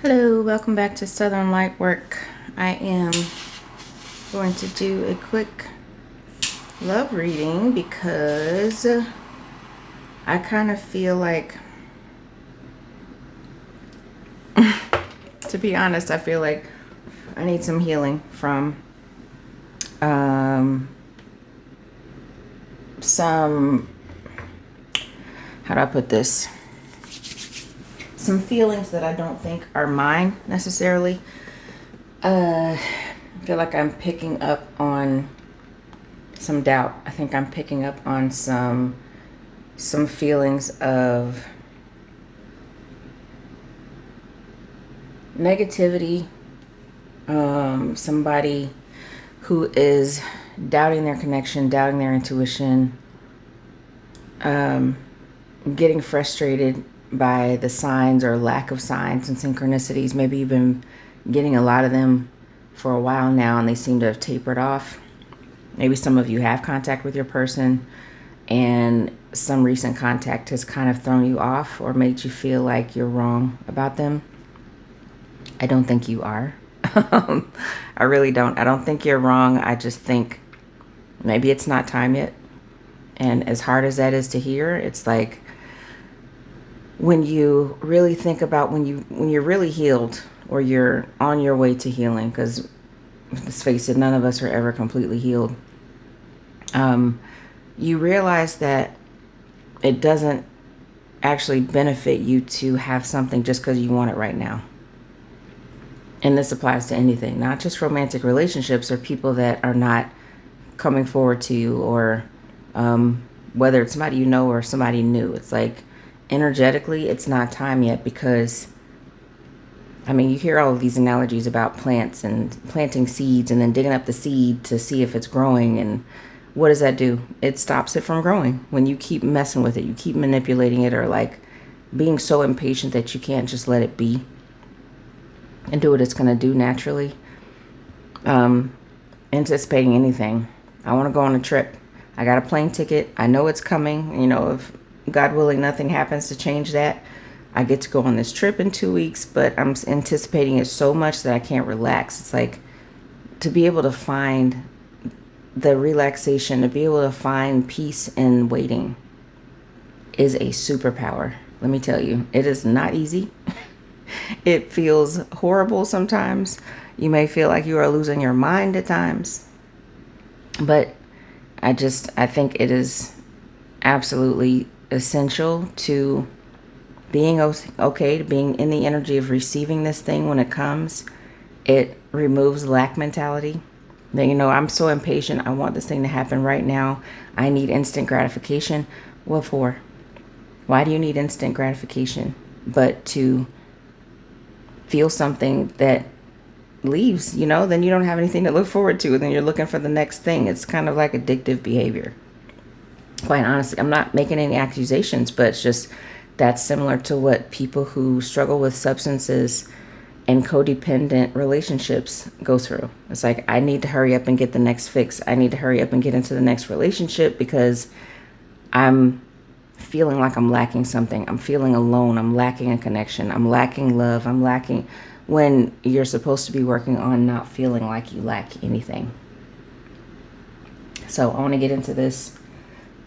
Hello, welcome back to Southern Light Work. I am going to do a quick love reading because I kind of feel like, to be honest, I feel like I need some healing from some, how do I put this? Some feelings that I don't think are mine necessarily. I feel like I'm picking up on some doubt. I think I'm picking up on some feelings of negativity. Somebody who is doubting their connection, doubting their intuition, getting frustrated by the signs or lack of signs and synchronicities. Maybe you've been getting a lot of them for a while now and they seem to have tapered off. Maybe some of you have contact with your person and some recent contact has kind of thrown you off or made you feel like you're wrong about them. I don't think you are. I really don't. I don't think you're wrong. I just think maybe it's not time yet. And as hard as that is to hear, it's like when you really think about when you're really healed or you're on your way to healing, because let's face it, none of us are ever completely healed. You realize that it doesn't actually benefit you to have something just because you want it right now. And this applies to anything, not just romantic relationships or people that are not coming forward to you, or whether it's somebody you know or somebody new. It's like energetically, it's not time yet because, I mean, you hear all of these analogies about plants and planting seeds and then digging up the seed to see if it's growing. And what does that do? It stops it from growing. When you keep messing with it, you keep manipulating it, or like being so impatient that you can't just let it be and do what it's going to do naturally. Anticipating anything. I want to go on a trip. I got a plane ticket. I know it's coming. You know, if God willing, nothing happens to change that, I get to go on this trip in 2 weeks, but I'm anticipating it so much that I can't relax. It's like to be able to find the relaxation, to be able to find peace in waiting is a superpower. Let me tell you, it is not easy. It feels horrible sometimes. You may feel like you are losing your mind at times, but I think it is absolutely essential to being okay, to being in the energy of receiving this thing when it comes. It removes lack mentality. That, you know, I'm so impatient. I want this thing to happen right now. I need instant gratification. What for? Why do you need instant gratification? But to feel something that leaves, you know, then you don't have anything to look forward to. Then you're looking for the next thing. It's kind of like addictive behavior. Quite honestly, I'm not making any accusations, but it's just that's similar to what people who struggle with substances and codependent relationships go through. It's like, I need to hurry up and get the next fix. I need to hurry up and get into the next relationship because I'm feeling like I'm lacking something. I'm feeling alone. I'm lacking a connection. I'm lacking love. I'm lacking, when you're supposed to be working on not feeling like you lack anything. So I want to get into this.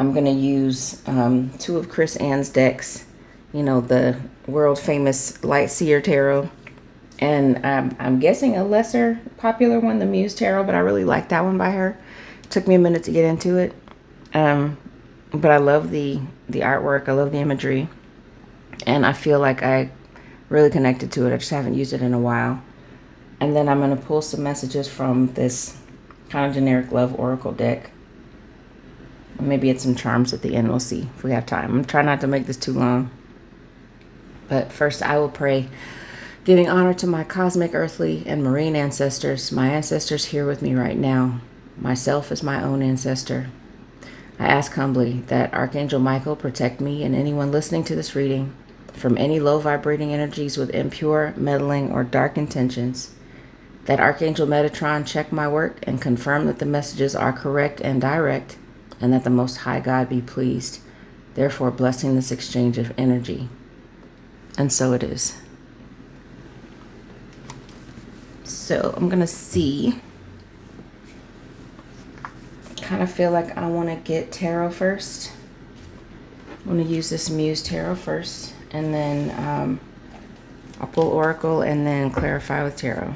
I'm going to use 2 of Chris Ann's decks, you know, the world famous Light Seer Tarot. And I'm guessing a lesser popular one, the Muse Tarot, but I really like that one by her. It took me a minute to get into it. But I love the artwork. I love the imagery. And I feel like I really connected to it. I just haven't used it in a while. And then I'm going to pull some messages from this kind of generic love oracle deck. Maybe it's some charms at the end. We'll see if we have time. I'm trying not to make this too long. But first I will pray, giving honor to my cosmic, earthly, and marine ancestors, my ancestors here with me right now, myself as my own ancestor. I ask humbly that Archangel Michael protect me and anyone listening to this reading from any low vibrating energies with impure, meddling, or dark intentions. That Archangel Metatron check my work and confirm that the messages are correct and direct, and that the Most High God be pleased, therefore blessing this exchange of energy. And so it is. So I'm gonna see. Kind of feel like I want to get tarot first. I'm going to use this Muse tarot first, and then I'll pull Oracle and then clarify with tarot.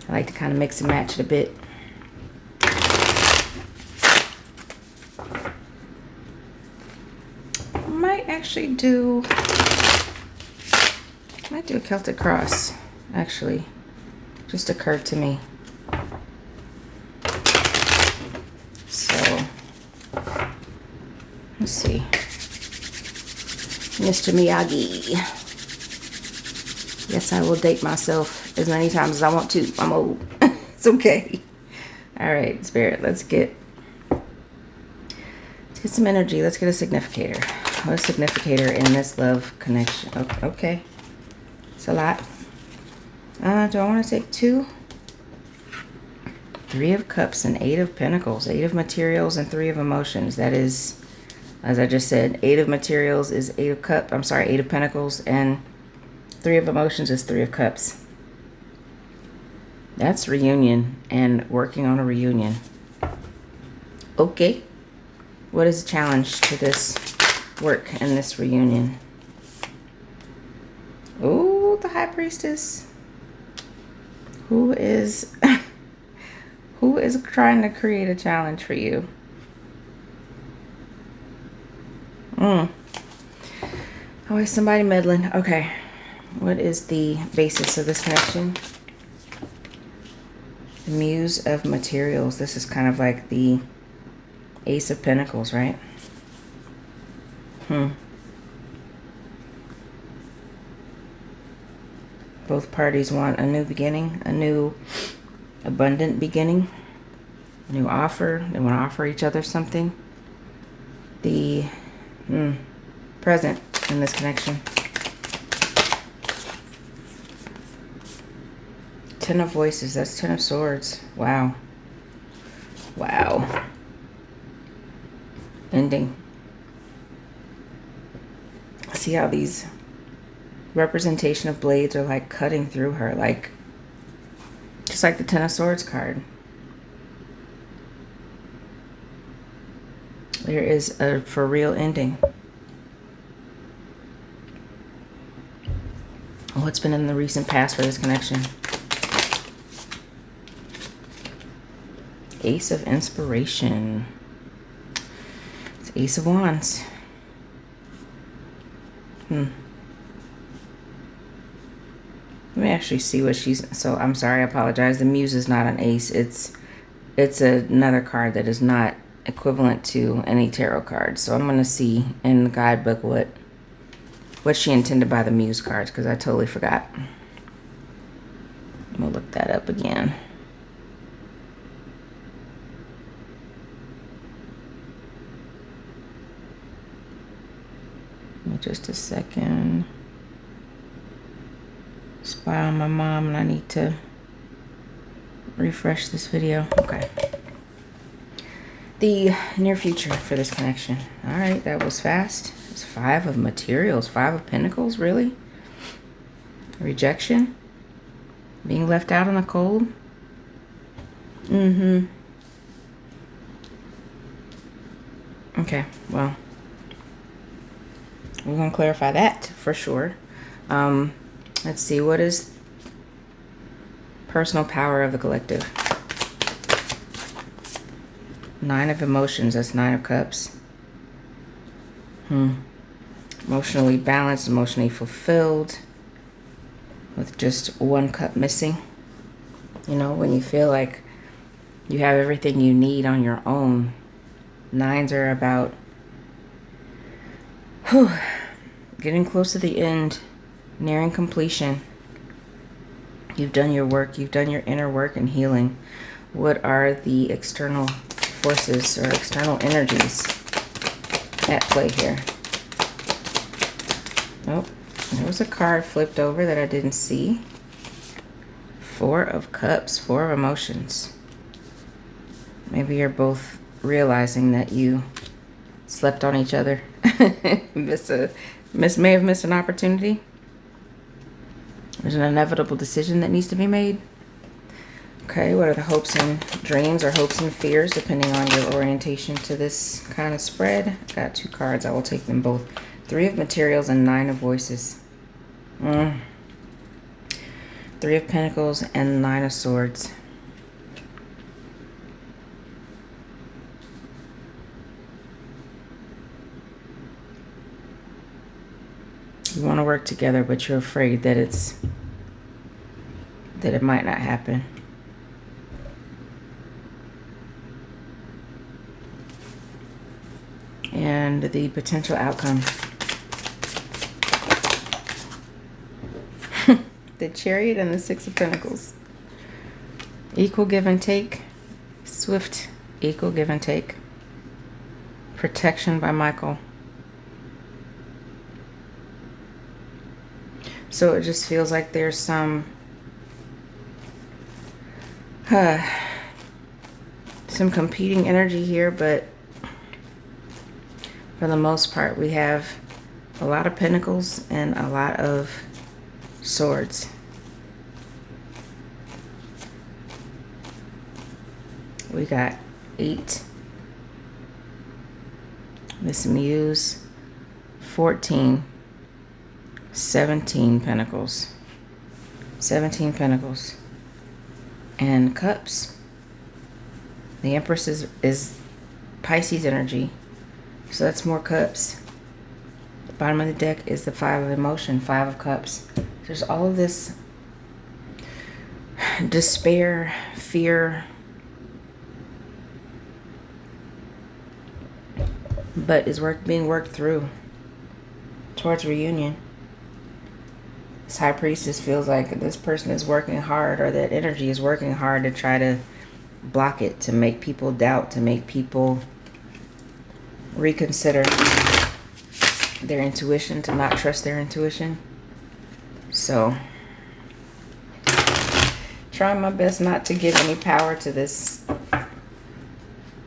I like to kind of mix and match it a bit. I might actually do a Celtic cross, actually. Just occurred to me. So, let's see. Mr. Miyagi. Yes, I will date myself as many times as I want to. I'm old. It's okay. All right, Spirit, let's get some energy. Let's get a significator. What a significator in this love connection. Okay. It's a lot. Do I want to take 2? 3 of Cups and 8 of Pentacles. 8 of materials and 3 of emotions. That is, as I just said, 8 of materials is 8 of Cups. I'm sorry, 8 of Pentacles, and 3 of emotions is 3 of Cups. That's reunion and working on a reunion. Okay. What is the challenge to this work and this reunion? Oh, the High Priestess. Who is who is trying to create a challenge for you? Oh, is somebody meddling? Okay. What is the basis of this connection? The Muse of Materials. This is kind of like the Ace of Pentacles, right? Both parties want a new beginning, a new abundant beginning, a new offer. They want to offer each other something. The present in this connection. 10 of Voices. That's 10 of Swords. Wow. Wow. Ending. See how these representation of blades are like cutting through her, like just like the 10 of Swords card. There is a for real ending. What's been in the recent past for this connection? Ace of Inspiration. It's Ace of Wands. Let me actually see what she's... So, I'm sorry, I apologize. The Muse is not an ace. It's another card that is not equivalent to any tarot card. So, I'm going to see in the guidebook what she intended by the Muse cards, because I totally forgot. I'm going to look that up again. Give me just a second. Spy on my mom, and I need to refresh this video. Okay. The near future for this connection. All right, that was fast. It's 5 of Materials, 5 of Pentacles, really? Rejection? Being left out in the cold? Okay, well, we're going to clarify that for sure. Let's see, what is personal power of the collective? 9 of Emotions, that's 9 of Cups. Emotionally balanced, emotionally fulfilled, with just 1 cup missing. You know, when you feel like you have everything you need on your own. 9s are about getting close to the end, nearing completion. You've done your work. You've done your inner work and healing. What are the external forces or external energies at play here? Oh, there was a card flipped over that I didn't see. 4 of Cups, 4 of Emotions. Maybe you're both realizing that you slept on each other. May have missed an opportunity. There's an inevitable decision that needs to be made. Okay, what are the hopes and dreams or hopes and fears, depending on your orientation to this kind of spread? Got 2 cards. I will take them both. 3 of materials and 9 of voices. 3 of pentacles and 9 of swords. You want to work together, but you're afraid that it might not happen. And the potential outcome. The Chariot and the 6 of Pentacles. Equal give and take. Swift equal give and take. Protection by Michael. So it just feels like there's some competing energy here, but for the most part we have a lot of pentacles and a lot of swords. We got 8, this Muse, 14, 17 pentacles, 17 pentacles, and cups. The Empress is Pisces energy, so that's more cups. The bottom of the deck is the 5 of emotion, 5 of cups. There's all of this despair, fear, but is being worked through towards reunion. This High Priestess feels like this person is working hard, or that energy is working hard to try to block it, to make people doubt, to make people reconsider their intuition, to not trust their intuition. So, trying my best not to give any power to this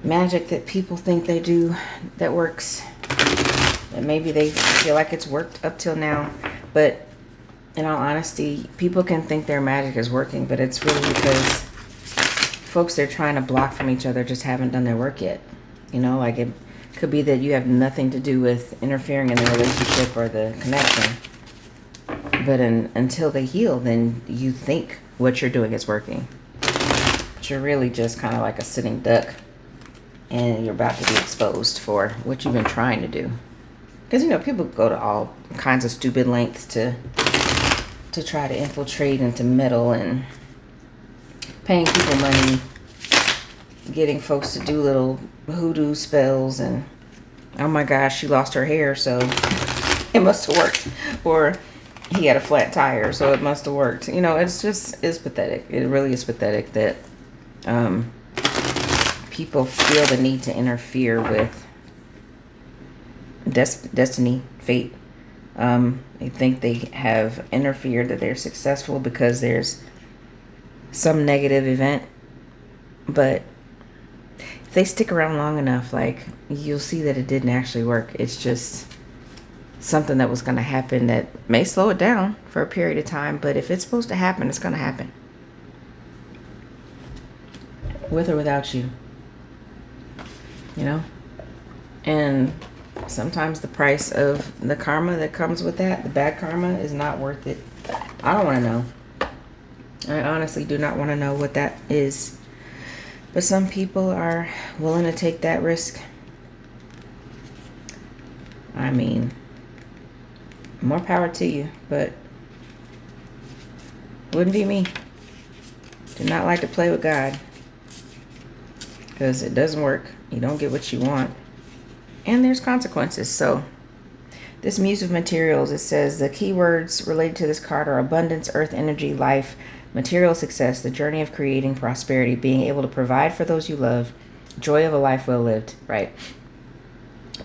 magic that people think they do that works. And maybe they feel like it's worked up till now, but in all honesty, people can think their magic is working, but it's really because folks they're trying to block from each other just haven't done their work yet. You know, like it could be that you have nothing to do with interfering in the relationship or the connection. But until they heal, then you think what you're doing is working. But you're really just kind of like a sitting duck, and you're about to be exposed for what you've been trying to do. Because, you know, people go to all kinds of stupid lengths to try to infiltrate and to meddle, and paying people money, getting folks to do little hoodoo spells, and oh my gosh, she lost her hair, so it must have worked. Or he had a flat tire, so it must have worked. You know, it's pathetic. It really is pathetic that people feel the need to interfere with destiny, fate. They think they have interfered, that they're successful because there's some negative event. But if they stick around long enough, like, you'll see that it didn't actually work. It's just something that was going to happen that may slow it down for a period of time. But if it's supposed to happen, it's going to happen. With or without you. You know? And sometimes the price of the karma that comes with that, the bad karma, is not worth it. I don't want to know. I honestly do not want to know what that is. But some people are willing to take that risk. I mean, more power to you, but wouldn't be me. Do not like to play with God, because it doesn't work. You don't get what you want, and there's consequences. So this Muse of Materials, it says the keywords related to this card are abundance, earth energy, life, material success, the journey of creating prosperity, being able to provide for those you love, joy of a life well lived. Right.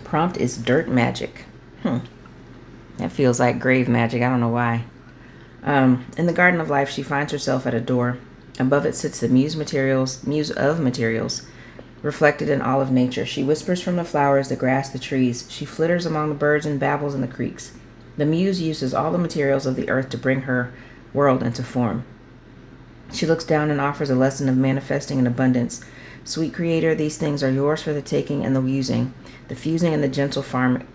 Prompt is dirt magic. That feels like grave magic. I don't know why. In the garden of life, she finds herself at a door. Above it sits the Muse of Materials, reflected in all of nature. She whispers from the flowers, the grass, the trees. She flitters among the birds and babbles in the creeks. The Muse uses all the materials of the earth to bring her world into form. She looks down and offers a lesson of manifesting in abundance. Sweet Creator, these things are yours for the taking and the using, the fusing and the gentle forming.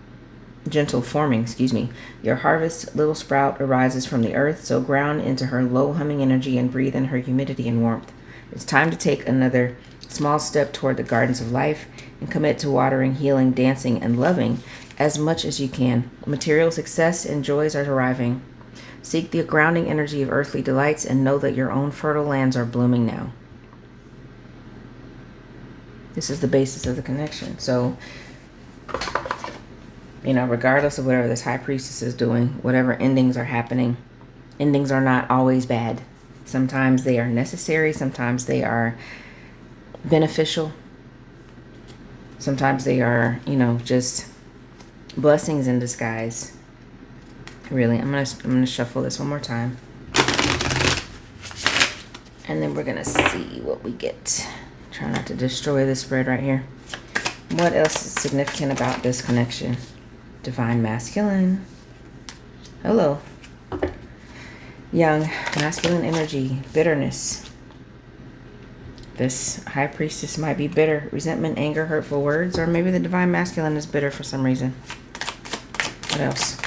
Your harvest, little sprout, arises from the earth, so ground into her low humming energy and breathe in her humidity and warmth. It's time to take another small step toward the gardens of life and commit to watering, healing, dancing, and loving as much as you can. Material success and joys are arriving. Seek the grounding energy of earthly delights and know that your own fertile lands are blooming now. This is the basis of the connection. So, regardless of whatever this high priestess is doing, whatever endings are happening, endings are not always bad. Sometimes they are necessary. Sometimes they are beneficial. Sometimes they are, just blessings in disguise. Really, I'm gonna shuffle this one more time, and then we're gonna see what we get. Try not to destroy this spread right here. What else is significant about this connection? Divine Masculine. Hello. Young masculine energy, bitterness. This high priestess might be bitter, resentment, anger, hurtful words, or maybe the divine masculine is bitter for some reason. What else?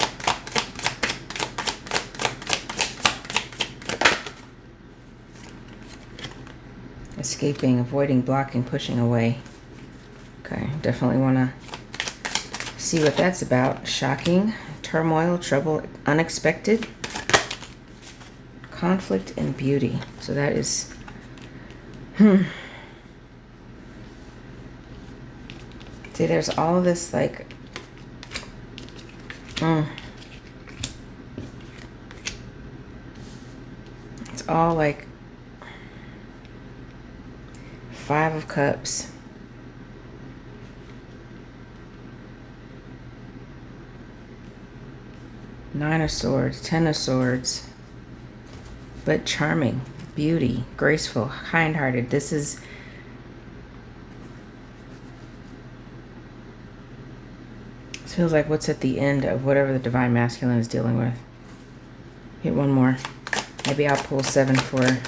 Escaping, avoiding, blocking, pushing away. Okay, definitely want to see what that's about. Shocking, turmoil, trouble, unexpected, conflict, and beauty. So that is, see, there's all this like, it's all like 5 of Cups, Nine of Swords, 10 of Swords, but charming, beauty, graceful, kind-hearted. This feels like what's at the end of whatever the divine masculine is dealing with. Hit one more. Maybe I'll pull 7 for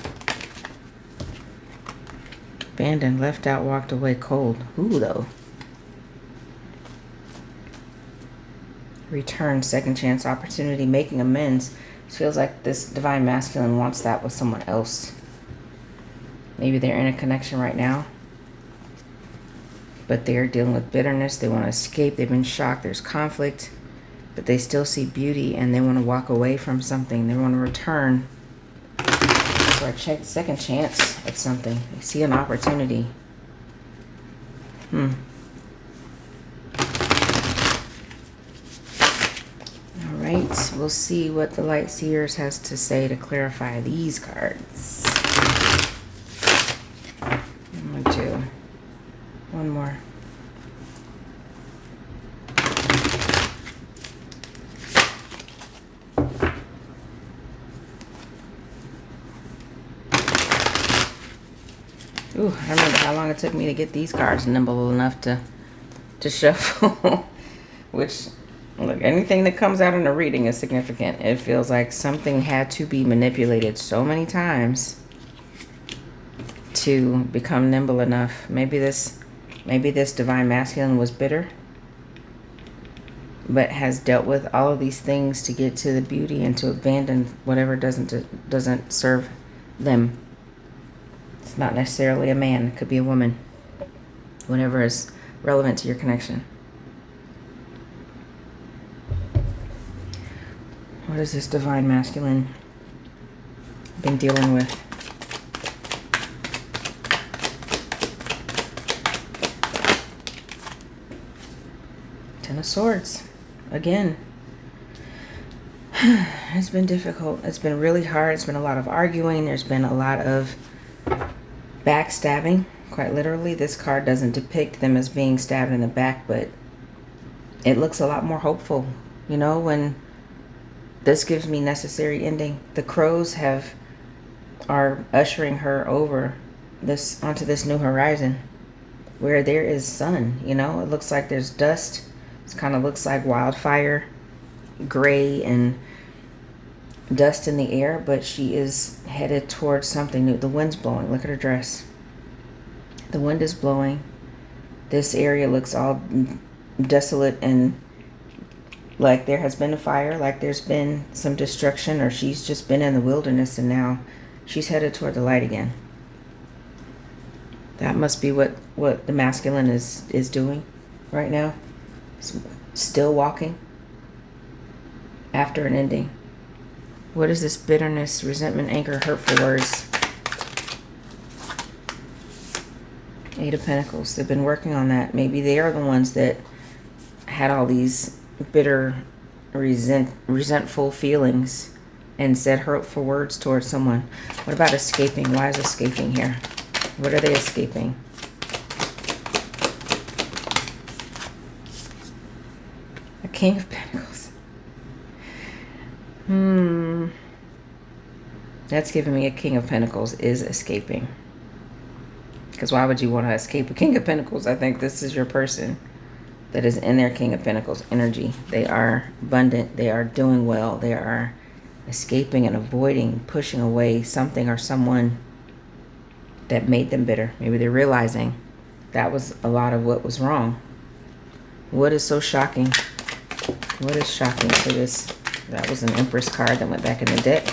abandoned, left out, walked away, cold. Ooh, though. Return, second chance, opportunity, making amends. It feels like this divine masculine wants that with someone else. Maybe they're in a connection right now, but they're dealing with bitterness. They want to escape. They've been shocked. There's conflict, but they still see beauty and they want to walk away from something. They want to return. So I checked second chance at something. They see an opportunity. All right, we'll see what the Light Seers has to say to clarify these cards. I'm going to do one more. Ooh, I remember how long it took me to get these cards nimble enough to shuffle. Which, look, anything that comes out in a reading is significant. It feels like something had to be manipulated so many times to become nimble enough. Maybe this divine masculine was bitter, but has dealt with all of these things to get to the beauty and to abandon whatever doesn't serve them. It's not necessarily a man. It could be a woman. Whatever is relevant to your connection. What is this divine masculine been dealing with? Ten of Swords. Again. It's been difficult. It's been really hard. It's been a lot of arguing. There's been a lot of backstabbing. Quite literally, this card doesn't depict them as being stabbed in the back, but it looks a lot more hopeful. You know, when this gives me necessary ending. The crows are ushering her over onto this new horizon where there is sun. You know, it looks like there's dust. It kind of looks like wildfire, gray and dust in the air, but she is headed towards something new. The wind's blowing. Look at her dress. The wind is blowing. This area looks all desolate and like there has been a fire, like there's been some destruction, or she's just been in the wilderness and now she's headed toward the light again. That must be what the masculine is doing right now. Still walking after an ending. What is this? Bitterness, resentment, anger, hurtful words. 8 of Pentacles. They've been working on that. Maybe they are the ones that had all these bitter, resentful feelings and said hurtful words towards someone. What about escaping? Why is escaping here? What are they escaping? A King of Pentacles. That's giving me a King of Pentacles is escaping. Because why would you want to escape a King of Pentacles? I think this is your person that is in their King of Pentacles energy. They are abundant. They are doing well. They are escaping and avoiding, pushing away something or someone that made them bitter. Maybe they're realizing that was a lot of what was wrong. What is so shocking? What is shocking for this? That was an Empress card that went back in the deck.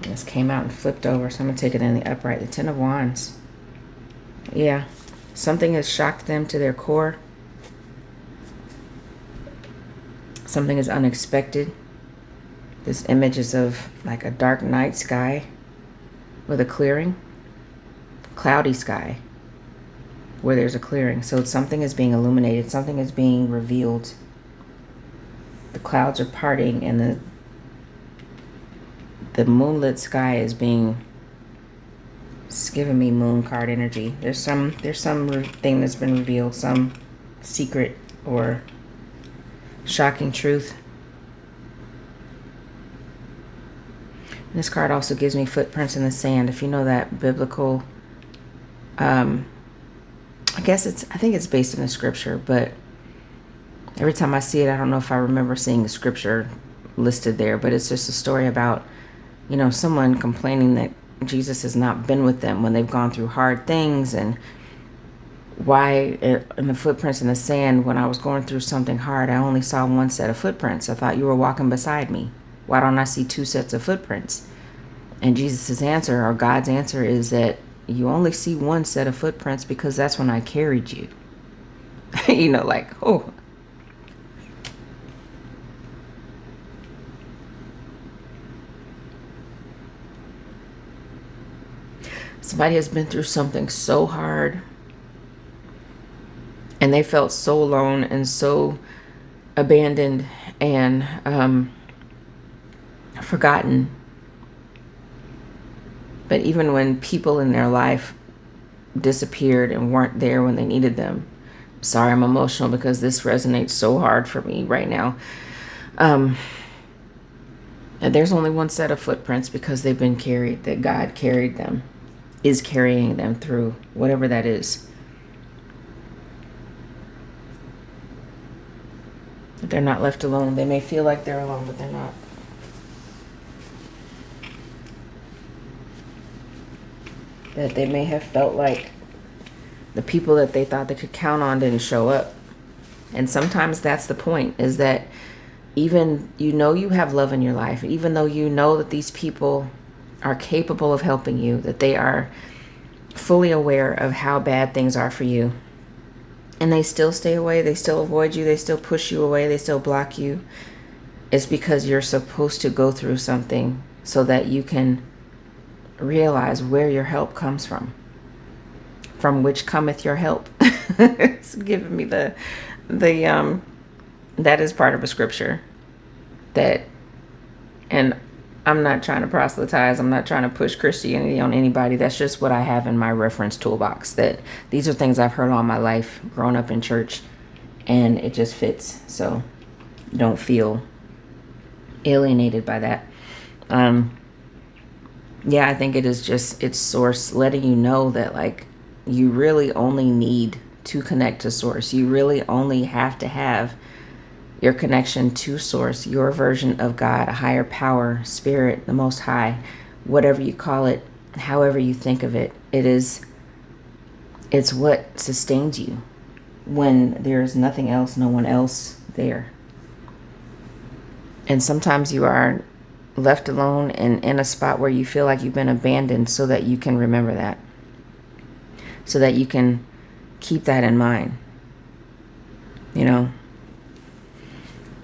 This came out and flipped over, so I'm going to take it in the upright. The 10 of Wands. Yeah. Something has shocked them to their core. Something is unexpected. This image is of like a dark night sky with a clearing. Cloudy sky where there's a clearing. So something is being illuminated. Something is being revealed. The clouds are parting and the moonlit sky is being, it's giving me moon card energy. There's some thing that's been revealed, some secret or shocking truth. And this card also gives me footprints in the sand. If you know that biblical, I think it's based in the scripture, but every time I see it, I don't know if I remember seeing the scripture listed there, but it's just a story about, you know, someone complaining that Jesus has not been with them when they've gone through hard things, and why in the footprints in the sand, when I was going through something hard, I only saw one set of footprints. I thought you were walking beside me. Why don't I see 2 sets of footprints? And Jesus's answer, or God's answer, is that you only see 1 set of footprints because that's when I carried you. You know, like, oh. Somebody has been through something so hard and they felt so alone and so abandoned and forgotten. But even when people in their life disappeared and weren't there when they needed them, sorry, I'm emotional because this resonates so hard for me right now. And there's only 1 set of footprints because they've been carried, that God carried them, is carrying them through whatever that is. They're not left alone. They may feel like they're alone, but they're not. That they may have felt like the people that they thought they could count on didn't show up. And sometimes that's the point, is that even you know you have love in your life, even though you know that these people are capable of helping you, that they are fully aware of how bad things are for you, and they still stay away, they still avoid you, they still push you away, they still block you, it's because you're supposed to go through something so that you can realize where your help comes from which cometh your help. It's giving me the that is part of a scripture that, and I'm not trying to proselytize, I'm not trying to push Christianity on anybody. That's just what I have in my reference toolbox, that these are things I've heard all my life growing up in church, and it just fits. So don't feel alienated by that. Yeah, I think it is just, it's source letting you know that, like, you really only need to connect to source. You really only have to have your connection to source, your version of God, a higher power, spirit, the most high, whatever you call it, however you think of it. It's what sustains you when there's nothing else, no one else there. And sometimes you are left alone and in a spot where you feel like you've been abandoned, so that you can remember that, so that you can keep that in mind. You know,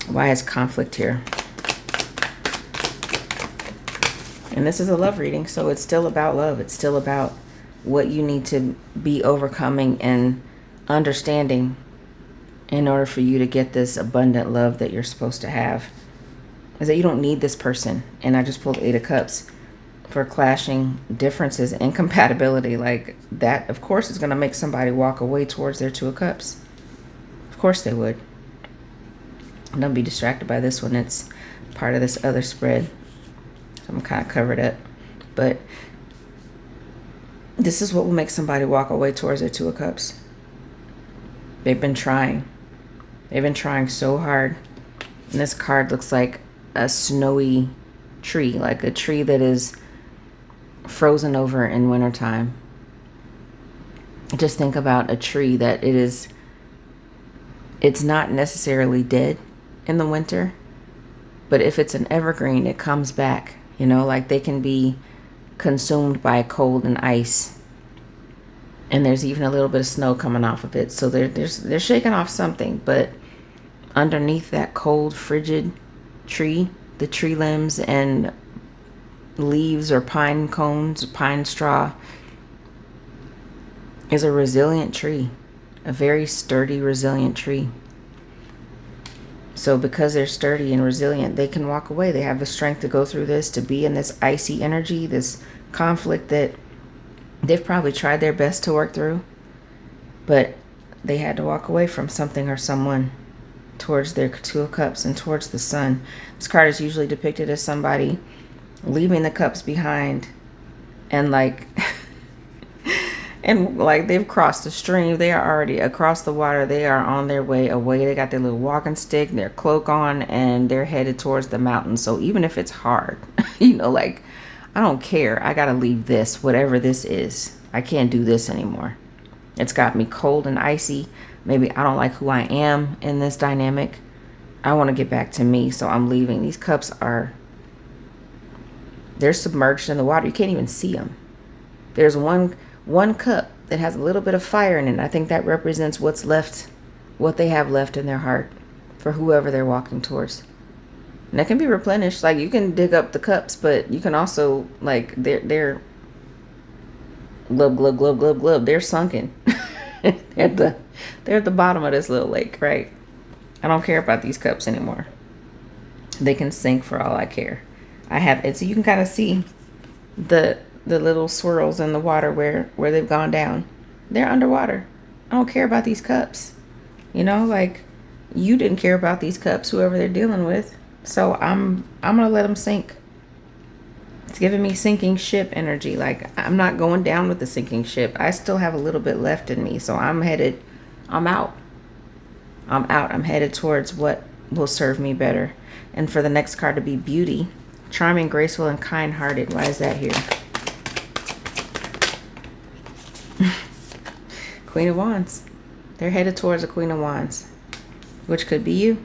why is conflict here? And this is a love reading, so it's still about love. It's still about what you need to be overcoming and understanding in order for you to get this abundant love that you're supposed to have. Is that you don't need this person. And I just pulled 8 of Cups for clashing differences, incompatibility. Like that, of course, is going to make somebody walk away towards their 2 of Cups. Of course they would. Don't be distracted by this one. It's part of this other spread. So I'm kind of covered up. But this is what will make somebody walk away towards their 2 of Cups. They've been trying. They've been trying so hard. And this card looks like a snowy tree, like a tree that is frozen over in wintertime. Just think about a tree that it's not necessarily dead in the winter, but if it's an evergreen, it comes back, you know, like they can be consumed by cold and ice. And there's even a little bit of snow coming off of it. So they're shaking off something, but underneath that cold, frigid tree, the tree limbs and leaves or pine cones, pine straw, is a resilient tree, a very sturdy, resilient tree. So because they're sturdy and resilient, they can walk away. They have the strength to go through this, to be in this icy energy, this conflict that they've probably tried their best to work through, but they had to walk away from something or someone towards their 2 of Cups and towards the sun. This card is usually depicted as somebody leaving the cups behind and like and like they've crossed the stream. They are already across the water. They are on their way away. They got their little walking stick, their cloak on, and they're headed towards the mountain. So even if it's hard, you know, like, I don't care. I got to leave this, whatever this is. I can't do this anymore. It's got me cold and icy. Maybe I don't like who I am in this dynamic. I want to get back to me, so I'm leaving. These cups they're submerged in the water. You can't even see them. There's one cup that has a little bit of fire in it. I think that represents what's left, what they have left in their heart for whoever they're walking towards. And that can be replenished. Like, you can dig up the cups, but you can also, like, they're glub, glub, glub, glub, glub. They're sunken. They're at the bottom of this little lake, right? I don't care about these cups anymore. They can sink for all I care. I have it, so you can kind of see the little swirls in the water where they've gone down. They're underwater. I don't care about these cups. You know, like, you didn't care about these cups, whoever they're dealing with. So I'm gonna let them sink. It's giving me sinking ship energy. Like, I'm not going down with the sinking ship. I still have a little bit left in me. So I'm out. I'm headed towards what will serve me better. And for the next card to be beauty, charming, graceful, and kind-hearted. Why is that here? Queen of Wands. They're headed towards the Queen of Wands, which could be you.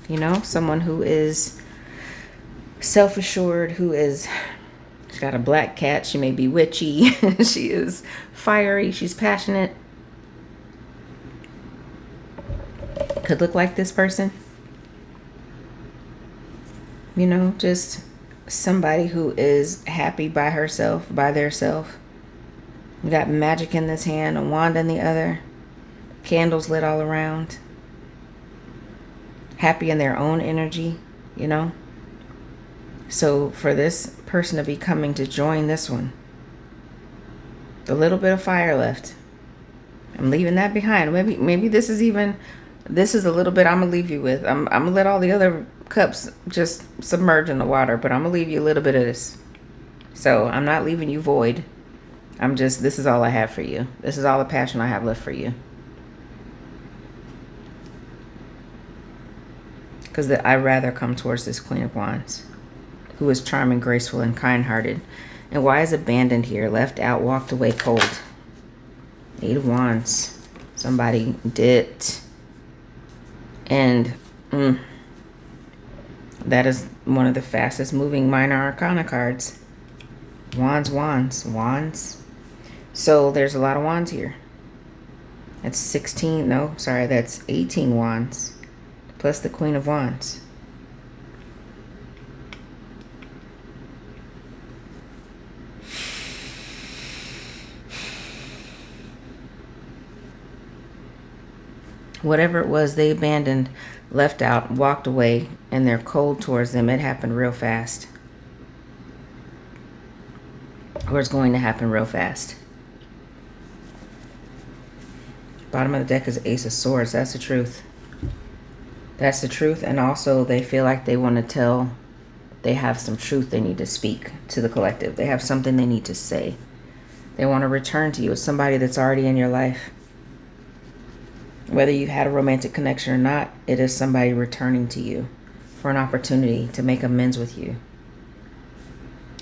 You know, someone who is self-assured, she's got a black cat. She may be witchy. She is fiery. She's passionate. Could look like this person. You know, just somebody who is happy by herself, by their self. We got magic in this hand, a wand in the other, candles lit all around. Happy in their own energy, you know. So for this person to be coming to join this one, the little bit of fire left, I'm leaving that behind. Maybe this is a little bit I'm gonna leave you with. I'm gonna let all the other cups just submerge in the water, but I'm gonna leave you a little bit of this. So I'm not leaving you void. This is all I have for you. This is all the passion I have left for you. Because I'd rather come towards this Queen of Wands, who is charming, graceful, and kind-hearted. And why is abandoned here? Left out, walked away cold. Eight of Wands. Somebody dipped. And that is one of the fastest moving minor arcana cards. Wands, wands, wands. So there's a lot of wands here. That's 16. No, sorry, that's 18 wands. Plus the Queen of Wands. Whatever it was they abandoned, left out, walked away, and they're cold towards them. It happened real fast. Or it's going to happen real fast. Bottom of the deck is Ace of Swords. That's the truth. That's the truth. And also they feel like they want to tell, they have some truth they need to speak to the collective. They have something they need to say. They want to return to you. It's somebody that's already in your life. Whether you've had a romantic connection or not, it is somebody returning to you for an opportunity to make amends with you.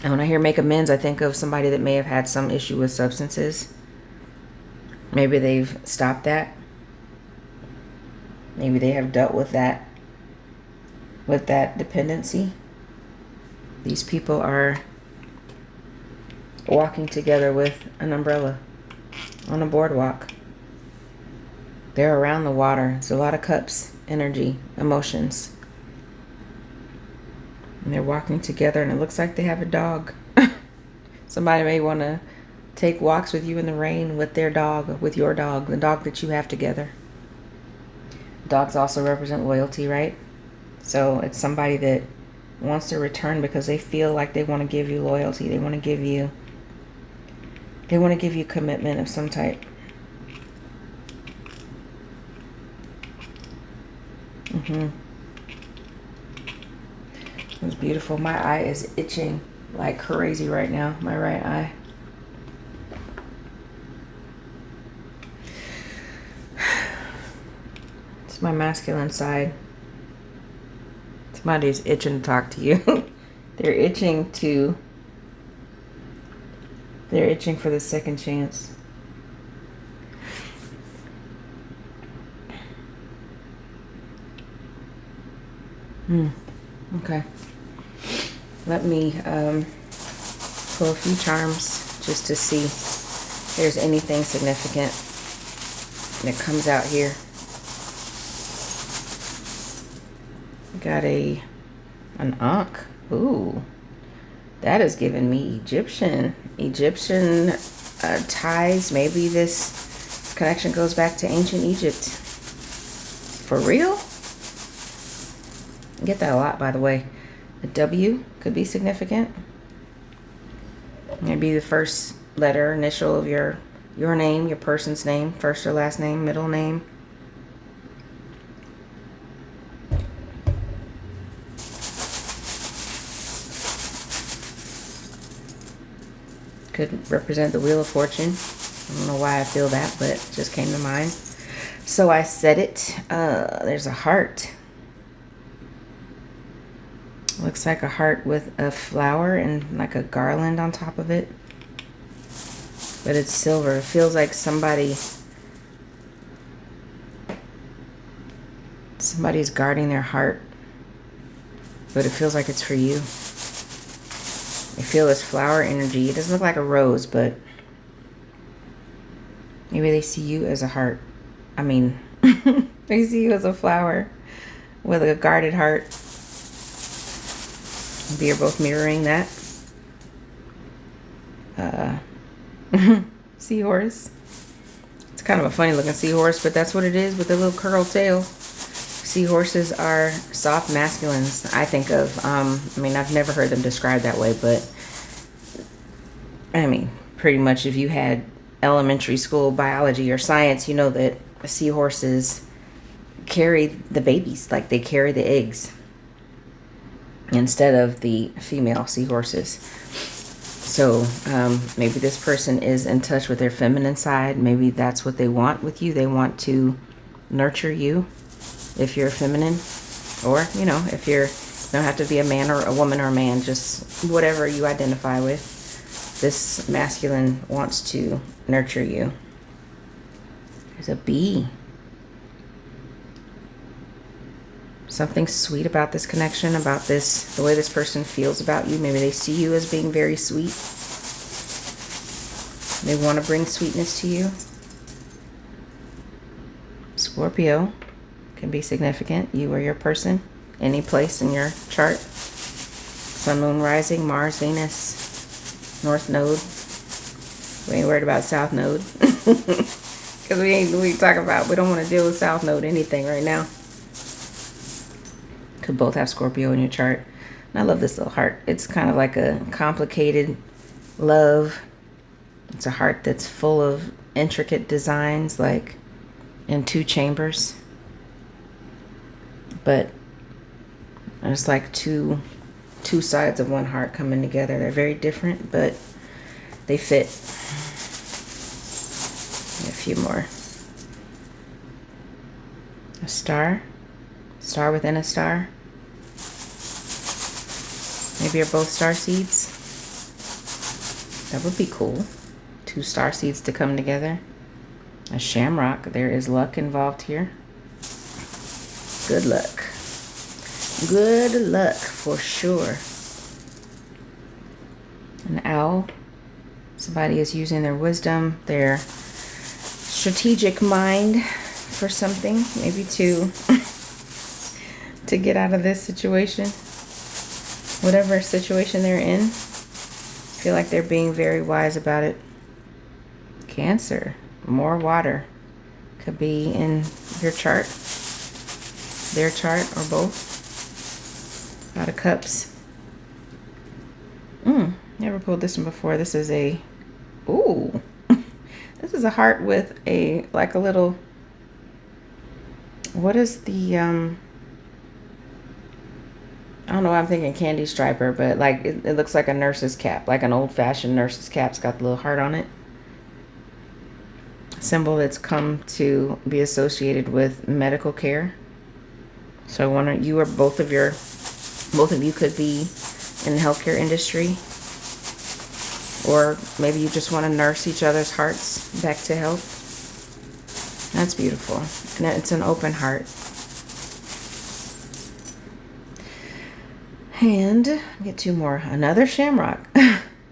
And when I hear make amends, I think of somebody that may have had some issue with substances. Maybe they've stopped that. Maybe they have dealt with that dependency. These people are walking together with an umbrella on a boardwalk. They're around the water. It's a lot of cups, energy, emotions. And they're walking together, and it looks like they have a dog. Somebody may want to take walks with you in the rain with their dog, with your dog, the dog that you have together. Dogs also represent loyalty, right? So it's somebody that wants to return because they feel like they want to give you loyalty. They want to give you commitment of some type. It was beautiful. My eye is itching like crazy right now. My right eye. It's my masculine side. Somebody's itching to talk to you. They're itching for the second chance. Okay. Let me pull a few charms just to see if there's anything significant that comes out here. Got an Ankh. Ooh, that is giving me Egyptian ties. Maybe this connection goes back to ancient Egypt. For real? I get that a lot, by the way. A W could be significant. Maybe the first letter, initial of your name, your person's name, first or last name, middle name. Could represent the Wheel of Fortune. I don't know why I feel that, but it just came to mind. So I said it. There's a heart. Looks like a heart with a flower and like a garland on top of it. But it's silver. It feels like somebody's guarding their heart. But it feels like it's for you. I feel this flower energy. It doesn't look like a rose, but maybe they see you as a heart. I mean, they see you as a flower with a guarded heart. Maybe you're both mirroring that. Seahorse. It's kind of a funny looking seahorse, but that's what it is with the little curled tail. Seahorses are soft masculines, I think of. I mean, I've never heard them described that way, but I mean, pretty much if you had elementary school biology or science, you know that seahorses carry the babies, like they carry the eggs instead of the female seahorses. So maybe this person is in touch with their feminine side. Maybe that's what they want with you. They want to nurture you if you're feminine. Or, you know, if you're, don't have to be a man or a woman or a man, just whatever you identify with. This masculine wants to nurture you. There's a bee. Something sweet about this connection, about this, the way this person feels about you. Maybe they see you as being very sweet. They want to bring sweetness to you. Scorpio can be significant. You or your person, any place in your chart. Sun, moon, rising, Mars, Venus, North Node. We ain't worried about South Node. Because we talk about, we don't want to deal with South Node anything right now. Could both have Scorpio in your chart. And I love this little heart. It's kind of like a complicated love. It's a heart that's full of intricate designs, like in 2 chambers. But it's like two sides of one heart coming together. They're very different, but they fit. A few more. A star. Star within a star. Maybe you're both star seeds. That would be cool. 2 star seeds to come together. A shamrock. There is luck involved here. Good luck. Good luck for sure. An owl. Somebody is using their wisdom, their strategic mind for something. Maybe to get out of this situation. Whatever situation they're in. I feel like they're being very wise about it. Cancer. More water. Could be in your chart. Their chart or both. A lot of cups. Never pulled this one before. This is a... Ooh. This is a heart with a... Like a little... What is the... I don't know why I'm thinking candy striper, but like it looks like a nurse's cap, like an old-fashioned nurse's cap. It's got the little heart on it. Symbol that's come to be associated with medical care. So I wonder, you or both of you could be in the healthcare industry, or maybe you just want to nurse each other's hearts back to health. That's beautiful, and it's an open heart. And get 2 more. Another shamrock.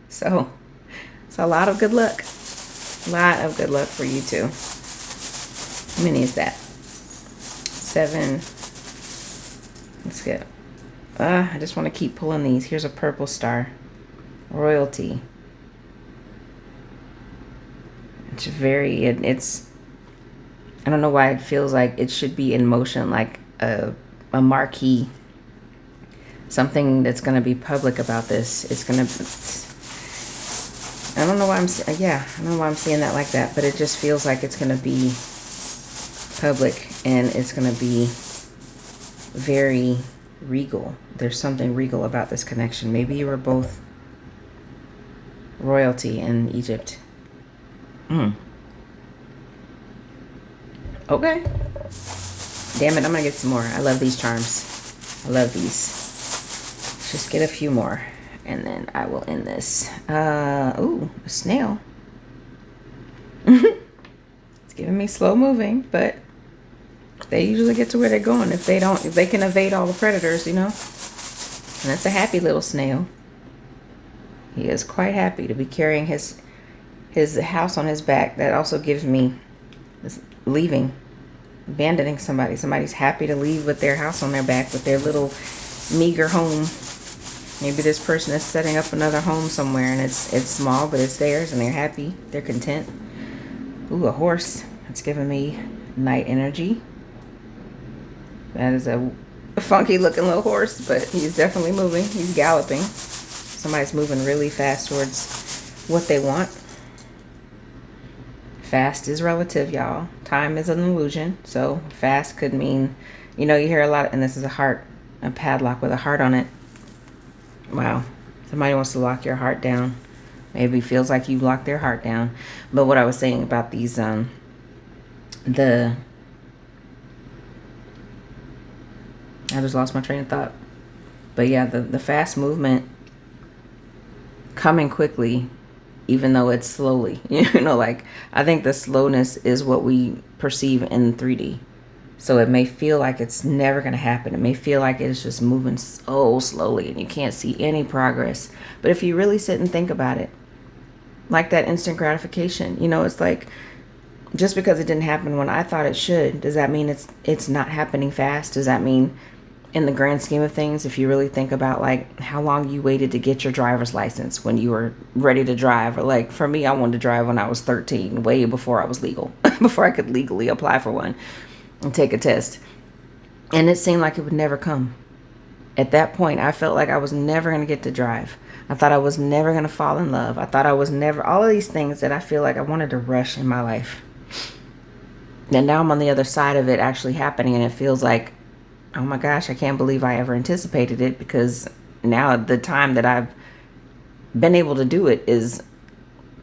So it's a lot of good luck. A lot of good luck for you too. How many is that? 7. Let's get... I just want to keep pulling these. Here's a purple star. Royalty. It's very... It's... I don't know why it feels like it should be in motion, like a marquee. Something that's going to be public about this. It's going to... I don't know why I don't know why I'm saying that like that, but it just feels like it's going to be public, and it's going to be very regal. There's something regal about this connection. Maybe you were both royalty in Egypt. Okay. Damn it, I'm going to get some more. I love these charms. I love these. Just get a few more, and then I will end this. Ooh, a snail. It's giving me slow moving, but they usually get to where they're going if they can evade all the predators, you know. And that's a happy little snail. He is quite happy to be carrying his house on his back. That also gives me this leaving, abandoning somebody. Somebody's happy to leave with their house on their back, with their little meager home. Maybe this person is setting up another home somewhere, and it's small, but it's theirs, and they're happy. They're content. Ooh, a horse. That's giving me night energy. That is a funky looking little horse, but he's definitely moving. He's galloping. Somebody's moving really fast towards what they want. Fast is relative, y'all. Time is an illusion. So fast could mean, you know, you hear a lot, and this is a heart, a padlock with a heart on it. Wow. Somebody wants to lock your heart down. Maybe feels like you locked their heart down. But what I was saying about these, I just lost my train of thought. But yeah, the fast movement coming quickly, even though it's slowly. Like, I think the slowness is what we perceive in 3D. So it may feel like it's never going to happen. It may feel like it's just moving so slowly and you can't see any progress. But if you really sit and think about it, like that instant gratification, it's like, just because it didn't happen when I thought it should, does that mean it's not happening fast? Does that mean, in the grand scheme of things, if you really think about like how long you waited to get your driver's license when you were ready to drive, or like for me, I wanted to drive when I was 13, way before I was legal, before I could legally apply for one and take a test. And it seemed like it would never come. At that point, I felt like I was never going to get to drive. I thought I was never going to fall in love. I thought I was never, all of these things that I feel like I wanted to rush in my life. And now I'm on the other side of it actually happening, and it feels like, oh my gosh, I can't believe I ever anticipated it, because now the time that I've been able to do it is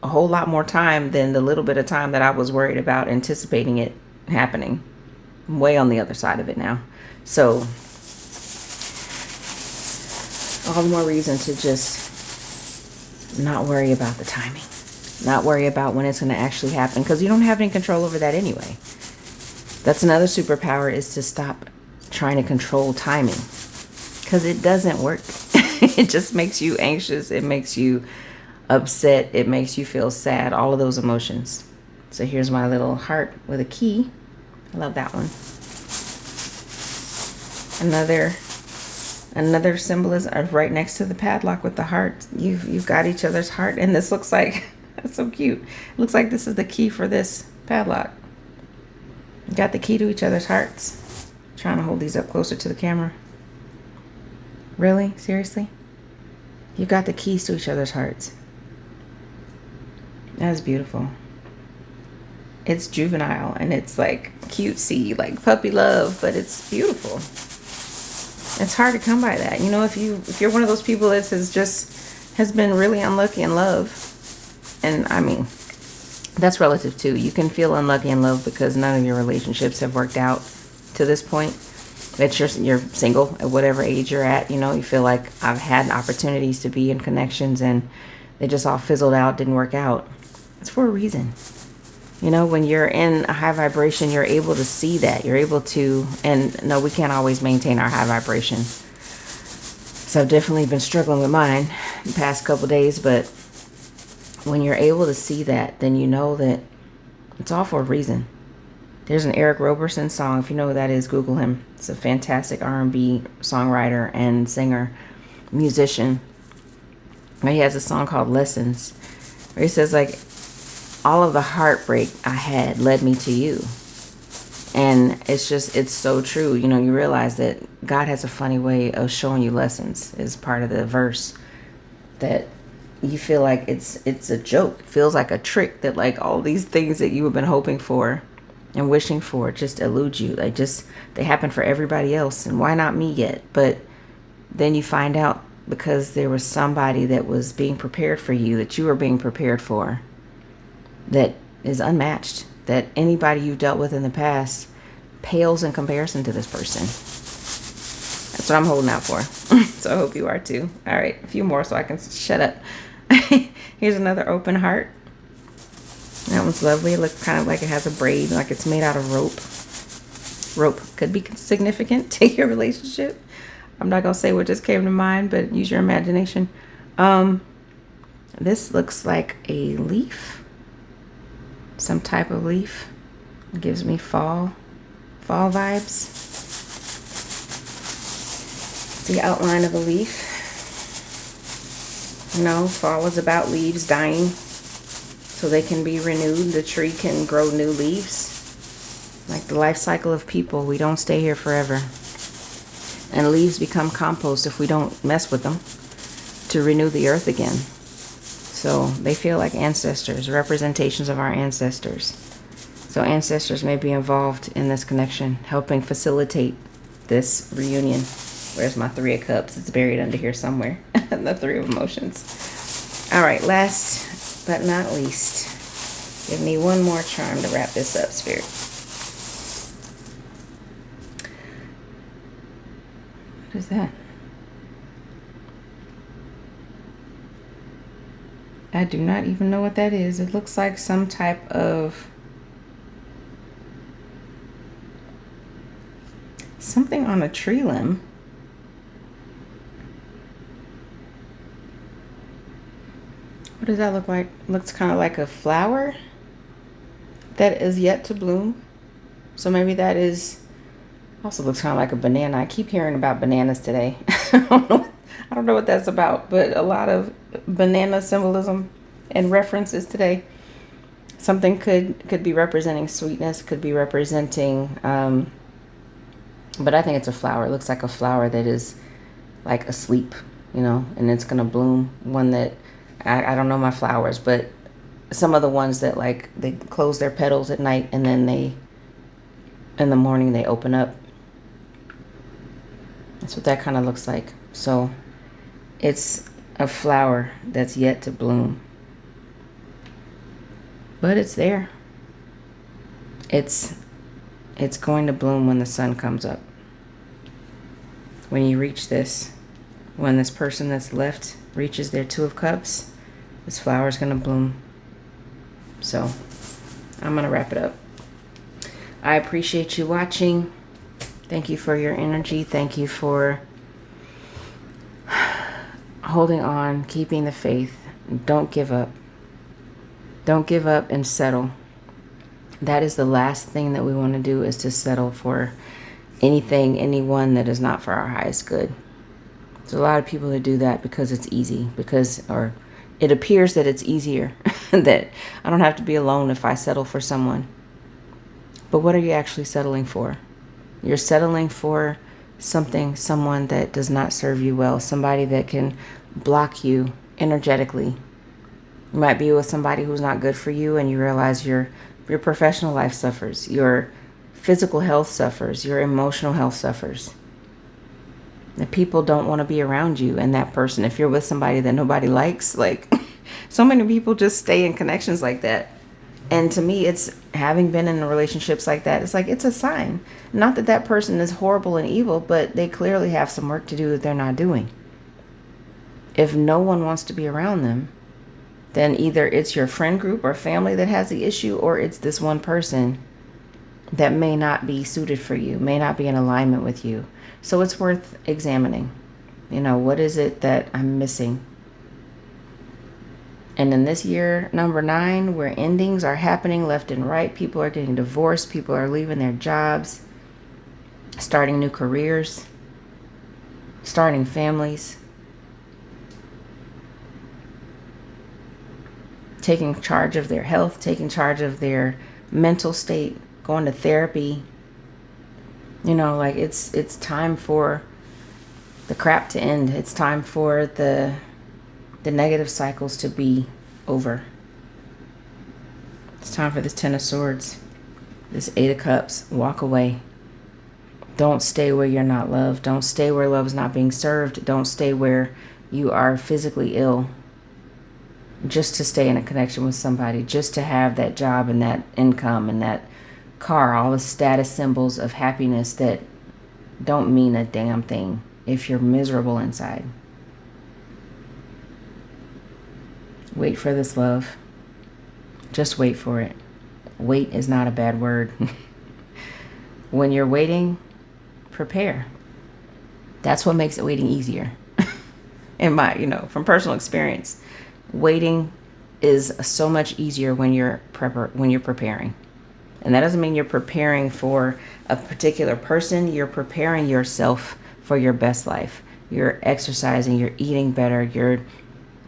a whole lot more time than the little bit of time that I was worried about anticipating it happening. I'm way on the other side of it now. So all the more reason to just not worry about the timing. Not worry about when it's going to actually happen, because you don't have any control over that anyway. That's another superpower, is to stop trying to control timing, because it doesn't work. It just makes you anxious. It makes you upset. It makes you feel sad. All of those emotions. So here's my little heart with a key. I love that one. Another symbolism right next to the padlock with the heart. You've got each other's heart, and this looks like, that's so cute. It looks like this is the key for this padlock. You got the key to each other's hearts. Trying to hold these up closer to the camera. Really? Seriously? You got the keys to each other's hearts. That's beautiful. It's juvenile and it's like cutesy, like puppy love, but it's beautiful. It's hard to come by that. If you're one of those people that has been really unlucky in love, and I mean, that's relative too. You can feel unlucky in love because none of your relationships have worked out to this point. That you're single at whatever age you're at. You feel like, I've had opportunities to be in connections and they just all fizzled out, didn't work out. It's for a reason. When you're in a high vibration, you're able to see that. You're able to, and no, we can't always maintain our high vibration. So I've definitely been struggling with mine the past couple days, but when you're able to see that, then you know that it's all for a reason. There's an Eric Roberson song. If you know who that is, Google him. It's a fantastic R&B songwriter and singer, musician. He has a song called Lessons, where he says, like, all of the heartbreak I had led me to you. And it's so true. You realize that God has a funny way of showing you lessons, is part of the verse, that you feel like it's a joke. It feels like a trick, that like all these things that you have been hoping for and wishing for just elude you. They happen for everybody else, and why not me yet? But then you find out, because there was somebody that was being prepared for you, that you were being prepared for, that is unmatched, that anybody you've dealt with in the past pales in comparison to this person. That's what I'm holding out for. So I hope you are too. All right, a few more so I can shut up. Here's another open heart. That one's lovely. It looks kind of like it has a braid, like it's made out of rope. Rope could be significant to your relationship. I'm not going to say what just came to mind, but use your imagination. This looks like a leaf. Some type of leaf. It gives me fall vibes. It's the outline of a leaf. Fall is about leaves dying so they can be renewed. The tree can grow new leaves. Like the life cycle of people, we don't stay here forever. And leaves become compost if we don't mess with them, to renew the earth again. So they feel like ancestors, representations of our ancestors. So ancestors may be involved in this connection, helping facilitate this reunion. Where's my 3 of Cups? It's buried under here somewhere. The 3 of Emotions. All right, last but not least, give me one more charm to wrap this up, Spirit. What is that? I do not even know what that is. It looks like some type of something on a tree limb. What does that look like? Looks kind of like a flower that is yet to bloom. So maybe that is, also looks kind of like a banana. I keep hearing about bananas today. I don't know what that's about, but a lot of banana symbolism and references today. Something could be representing sweetness, could be representing, but I think it's a flower. It looks like a flower that is like asleep, and it's gonna bloom. One that, I don't know my flowers, but some of the ones that like they close their petals at night and then in the morning they open up. That's what that kind of looks like. So it's a flower that's yet to bloom, but it's there. It's going to bloom when the sun comes up. When you reach this, when this person that's left reaches their Two of Cups, this flower is going to bloom. So I'm going to wrap it up. I appreciate you watching. Thank you for your energy. Thank you for holding on, keeping the faith. Don't give up. Don't give up and settle. That is the last thing that we want to do, is to settle for anything, anyone that is not for our highest good. There's a lot of people that do that because it's easy, or it appears that it's easier, that I don't have to be alone if I settle for someone. But what are you actually settling for? You're settling for someone that does not serve you well, somebody that can block you energetically. You might be with somebody who's not good for you, and you realize your professional life suffers, your physical health suffers, your emotional health suffers. The people don't want to be around you and that person. If you're with somebody that nobody likes, like so many people just stay in connections like that. And to me, it's having been in relationships like that, it's like, it's a sign. Not that that person is horrible and evil, but they clearly have some work to do that they're not doing. If no one wants to be around them, then either it's your friend group or family that has the issue, or it's this one person that may not be suited for you, may not be in alignment with you. So it's worth examining. What is it that I'm missing? And in this year, number 9, where endings are happening left and right, people are getting divorced, people are leaving their jobs, starting new careers, starting families, taking charge of their health, taking charge of their mental state, going to therapy. It's time for the crap to end. It's time for the negative cycles to be over. It's time for this 10 of Swords, this 8 of Cups. Walk away. Don't stay where you're not loved. Don't stay where love is not being served. Don't stay where you are physically ill just to stay in a connection with somebody, just to have that job and that income and that car, all the status symbols of happiness that don't mean a damn thing if you're miserable inside. Wait for this love. Just wait for it. Wait is not a bad word. When you're waiting, prepare. That's what makes it waiting easier. In my, from personal experience, waiting is so much easier when you're preparing. And that doesn't mean you're preparing for a particular person. You're preparing yourself for your best life. You're exercising, you're eating better, you're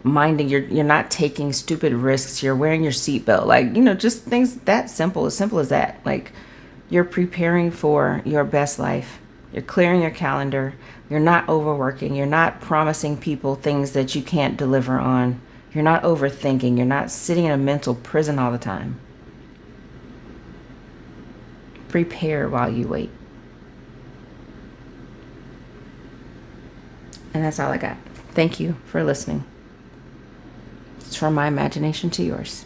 minding, you're not taking stupid risks, you're wearing your seatbelt, just things that simple as that. Like, you're preparing for your best life. You're clearing your calendar. You're not overworking. You're not promising people things that you can't deliver on. You're not overthinking. You're not sitting in a mental prison all the time. Prepare while you wait. And that's all I got. Thank you for listening. It's from my imagination to yours.